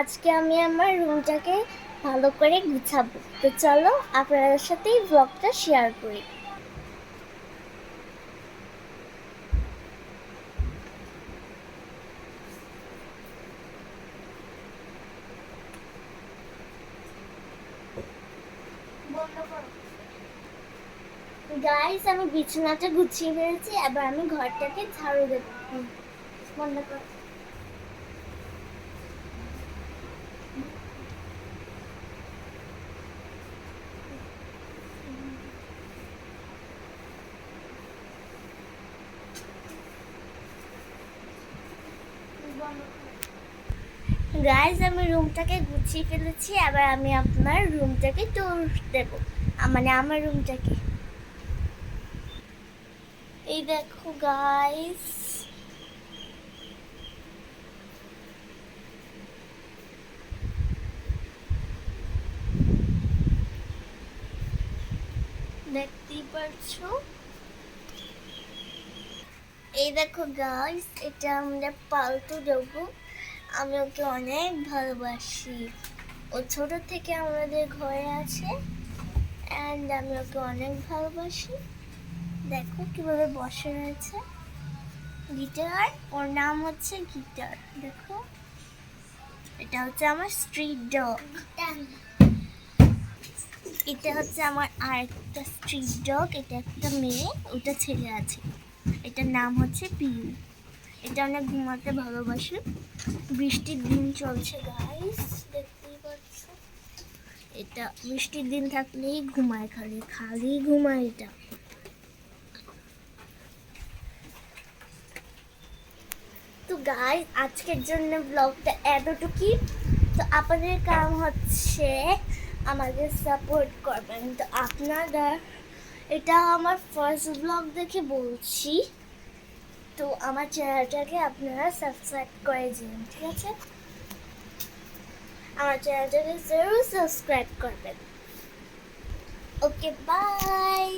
আজকে আমি আমার রুমটাকে ভালো করে গুছাবো। তো চলো আপনাদের সাথে এই ব্লগটা শেয়ার করি। গাইস, আমি বিছানাটা গুছিয়ে ফেলেছি, এবার আমি ঘরটাকে ঝাড়ু দেবো। বন্ধ করো। গাইস, আমি রুমটাকে গুছিয়ে ফেলেছি, এবার আমি আপনার রুমটাকে ট্যুর দেবো, মানে আমার রুমটাকে। এই দেখো গাইস, দেখতেই পারছো। এই দেখো গাইস, এটা আমরা পালতু ডগু। আমি ওকে অনেক ভালোবাসি। ও ছোট থেকে আমাদের ঘরে আছে অ্যান্ড আমি ওকে অনেক ভালোবাসি। দেখো কিভাবে বসে রয়েছে। গিটার, ওর নাম হচ্ছে গিটার। দেখো, এটা হচ্ছে আমার স্ট্রিট ডগ। এটা হচ্ছে আমার আরেকটা স্ট্রিট ডগ। এটা একটা মেয়ে, ওটা ছেলে আছে। এটার নাম হচ্ছে পিউ। এটা অনেক ঘুমাতে ভালোবাসে। বৃষ্টির দিন চলছে গাইস, দেখতেই পাচ্ছ। এটা বৃষ্টির দিন থাকলেই ঘুমায়, খালি খালি ঘুমায় এটা। তো গাইস, আজকের জন্য ব্লগটা এতটুকুই। তো আপনাদের কাম হচ্ছে আমাদের সাপোর্ট করবেন। তো আপনারা, এটা আমার ফার্স্ট ব্লগ দেখে বলছি, তো আমার চ্যানেলটাকে আপনারা সাবস্ক্রাইব করে দিন, ঠিক আছে? আমার চ্যানেলটাকে জরুর সাবস্ক্রাইব করবেন। ওকে, বাই।